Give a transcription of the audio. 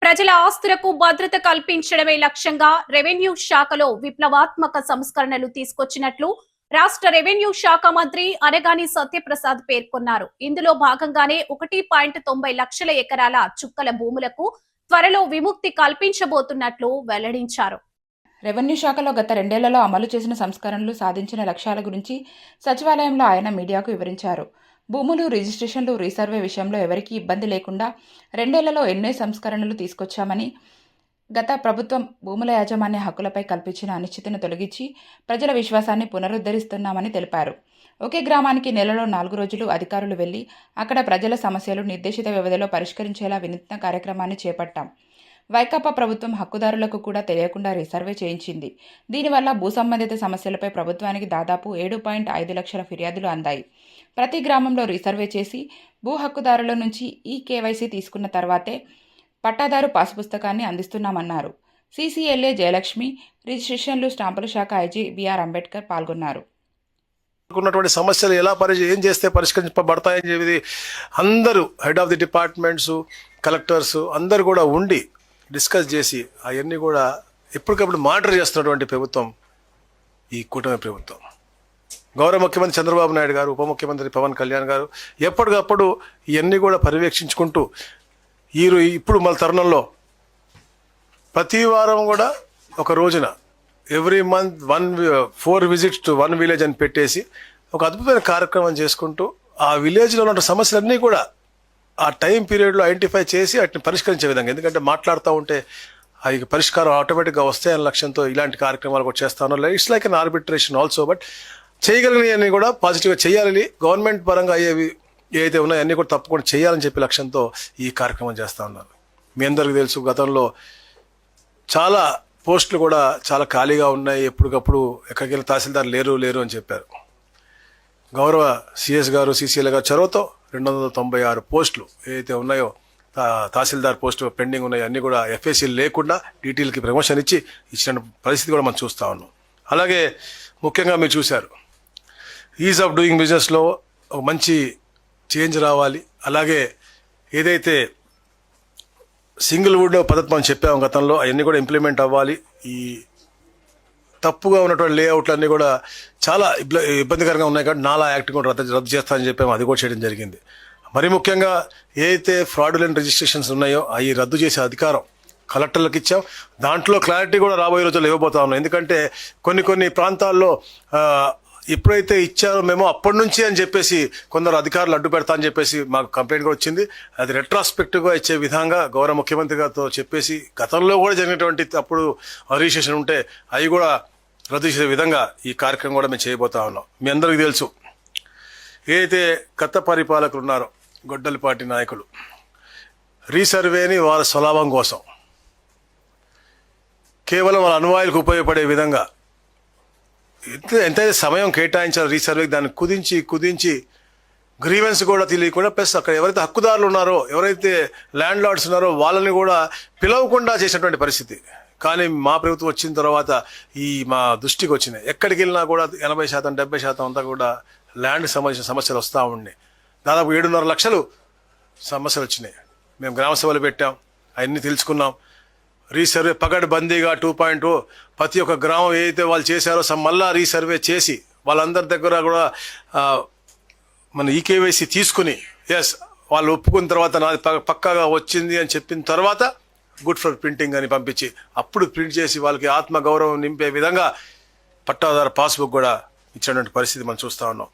ప్రజల ఆస్తులకు భద్రత కల్పించడమే లక్ష్యంగా రెవెన్యూ శాఖలో విప్లవాత్మక సంస్కరణలు తీసుకొచ్చినట్లు రాష్ట్ర రెవెన్యూ శాఖ మంత్రి అనగాని సత్యప్రసాద్ పేర్కొన్నారు. ఇందులో భాగంగానే 1.90 లక్షల ఎకరాల చుక్కల భూములకు త్వరలో విముక్తి కల్పించబోతున్నట్లు వెల్లడించారు. రెవెన్యూ శాఖలో గత 2 ఏళ్లలో అమలు చేసిన సంస్కరణలు, సాధించిన లక్ష్యాల గురించి సచివాలయంలో ఆయన మీడియాకు వివరించారు. భూములు, రిజిస్ట్రేషన్లు, రీసర్వే విషయంలో ఎవరికీ ఇబ్బంది లేకుండా 2 ఏళ్లలో ఎన్నో సంస్కరణలు తీసుకొచ్చామని, గత ప్రభుత్వం భూముల యాజమాన్య హక్కులపై కల్పించిన అనిశ్చితిని తొలగించి ప్రజల విశ్వాసాన్ని పునరుద్ధరిస్తున్నామని తెలిపారు. ఒకే గ్రామానికి నెలలో 4 రోజులు అధికారులు వెళ్లి అక్కడ ప్రజల సమస్యలు నిర్దేశిత వ్యవధిలో పరిష్కరించేలా వినూత్న కార్యక్రమాన్ని చేపట్టాం. వైకాపా ప్రభుత్వం హక్కుదారులకు కూడా తెలియకుండా రీసర్వే చేయించింది. దీనివల్ల భూ సంబంధిత సమస్యలపై ప్రభుత్వానికి దాదాపు 7.5 లక్షల ఫిర్యాదులు అందాయి. ప్రతి గ్రామంలో రీసర్వే చేసి భూ హక్కుదారుల నుంచి ఈ కేవైసీ తీసుకున్న తర్వాతే పట్టాదారు పాసు పుస్తకాన్ని అందిస్తున్నామన్నారు. సీసీఎల్ఏ జయలక్ష్మి, రిజిస్ట్రేషన్లు, స్టాంపుల శాఖ ఐజీ బిఆర్ అంబేద్కర్ పాల్గొన్నారు. ఉన్నటువంటి సమస్యలు ఎలా ఏం చేస్తే పరిష్కరించబడతాయని చెప్పి అందరూ head of the departments, collectors అందరూ కూడా ఉండి డిస్కస్ చేసి అవన్నీ కూడా ఎప్పటికప్పుడు మానిటర్ చేస్తున్నటువంటి ప్రభుత్వం ఈ కూటమి ప్రభుత్వం. గౌరవ ముఖ్యమంత్రి చంద్రబాబు నాయుడు గారు, ఉప ముఖ్యమంత్రి పవన్ కళ్యాణ్ గారు ఎప్పటికప్పుడు ఇవన్నీ కూడా పర్యవేక్షించుకుంటూ ఇప్పుడు మన తరుణంలో ప్రతి వారం కూడా ఒక రోజున every month 4 visits to 1 village అని పెట్టేసి ఒక అద్భుతమైన కార్యక్రమం చేసుకుంటూ ఆ విలేజ్లో ఉన్న సమస్యలన్నీ కూడా ఆ టైం పీరియడ్లో ఐడెంటిఫై చేసి వాటిని పరిష్కరించే విధంగా, ఎందుకంటే మాట్లాడుతూ ఉంటే అవి పరిష్కారం ఆటోమేటిక్గా వస్తాయనే లక్ష్యంతో ఇలాంటి కార్యక్రమాలు కూడా చేస్తాను. It's like an arbitration also. But చేయగలిగినవన్నీ కూడా పాజిటివ్గా చేయాలని, గవర్నమెంట్ పరంగా అయ్యేవి ఏవైతే ఉన్నాయో అన్నీ కూడా తప్పకుండా చేయాలని చెప్పి లక్ష్యంతో ఈ కార్యక్రమం చేస్తూ ఉన్నారు. మీ అందరికీ తెలుసు, గతంలో చాలా పోస్టులు కూడా చాలా ఖాళీగా ఉన్నాయి. ఎప్పటికప్పుడు ఎక్కడికి వెళ్ళి తహసీల్దార్ లేరు అని చెప్పారు. గౌరవ సిఎస్ గారు, సిసిఎల్ గారు చొరవతో 296 పోస్టులు ఏదైతే ఉన్నాయో తహసీల్దార్ పోస్టు పెండింగ్ ఉన్నాయో అన్నీ కూడా ఎఫ్ఏసీ లేకుండా డీటీఎల్కి ప్రమోషన్ ఇచ్చిన పరిస్థితి కూడా మనం చూస్తూ ఉన్నాం. అలాగే ముఖ్యంగా మీరు చూశారు, ఈజ్ ఆఫ్ డూయింగ్ బిజినెస్లో ఒక మంచి చేంజ్ రావాలి. అలాగే ఏదైతే సింగిల్ వుడ్ పద్ధతి మనం చెప్పాము గతంలో, అవన్నీ కూడా ఇంప్లిమెంట్ అవ్వాలి. ఈ తప్పుగా ఉన్నటువంటి లేఅవుట్లన్నీ కూడా చాలా ఇబ్బందికరంగా ఉన్నాయి కాబట్టి నాలా యాక్ట్ కూడా రద్దు చేస్తామని చెప్పాము, అది కూడా చేయడం జరిగింది. మరి ముఖ్యంగా ఏదైతే ఫ్రాడులెంట్ రిజిస్ట్రేషన్స్ ఉన్నాయో అవి రద్దు చేసే అధికారం కలెక్టర్లకు ఇచ్చాం. దాంట్లో క్లారిటీ కూడా రాబోయే రోజుల్లో ఇవ్వబోతా ఉన్నాం. ఎందుకంటే కొన్ని ప్రాంతాల్లో ఎప్పుడైతే ఇచ్చారో మేము అప్పటి నుంచి అని చెప్పేసి కొందరు అధికారులు అడ్డు పెడతా అని చెప్పేసి మాకు కంప్లైంట్ కూడా వచ్చింది. అది రెట్రాస్పెక్టివ్గా ఇచ్చే విధంగా గౌరవ ముఖ్యమంత్రి గారితో చెప్పేసి గతంలో కూడా జరిగినటువంటి అప్పుడు రిజిస్ట్రేషన్ ఉంటే అవి కూడా రద్దు చేసే విధంగా ఈ కార్యక్రమం కూడా మేము చేయబోతా ఉన్నాం. మీ అందరికీ తెలుసు, ఏదైతే గత పరిపాలకులు ఉన్నారో గొడ్డలిపాటి నాయకులు రీసర్వేని వాళ్ళ స్వలాభం కోసం కేవలం వాళ్ళ అనువాయులకు ఉపయోగపడే విధంగా ఎంతైతే సమయం కేటాయించాలో రీసర్వేకి దాన్ని కుదించి గ్రీవెన్స్ కూడా తెలియకుండా, ప్లస్ అక్కడ ఎవరైతే హక్కుదారులు ఉన్నారో, ఎవరైతే ల్యాండ్ లార్డ్స్ ఉన్నారో వాళ్ళని కూడా పిలవకుండా చేసినటువంటి పరిస్థితి. కానీ మా ప్రభుత్వం వచ్చిన తర్వాత మా దృష్టికి వచ్చినాయి. ఎక్కడికి వెళ్ళినా కూడా 80%, 70% అంతా కూడా ల్యాండ్కి సంబంధించిన సమస్యలు వస్తూ ఉన్నాయి. దాదాపు 7.5 లక్షలు సమస్యలు వచ్చినాయి. మేము గ్రామ సభలు పెట్టాం, అవన్నీ తెలుసుకున్నాం. రీసర్వే పకడ్బందీగా 2.0 ప్రతి ఒక్క గ్రామం ఏదైతే వాళ్ళు చేశారో మళ్ళా రీసర్వే చేసి వాళ్ళందరి దగ్గర కూడా మన ఈకేవైసీ తీసుకుని ఎస్ వాళ్ళు ఒప్పుకున్న తర్వాత నాది పక్కాగా వచ్చింది అని చెప్పిన తర్వాత గుడ్ ఫర్ ప్రింటింగ్ అని పంపించి అప్పుడు ప్రింట్ చేసి వాళ్ళకి ఆత్మగౌరవం నింపే విధంగా పట్టాదారు పాస్బుక్ కూడా ఇచ్చినటువంటి పరిస్థితి మనం చూస్తూ ఉన్నాం.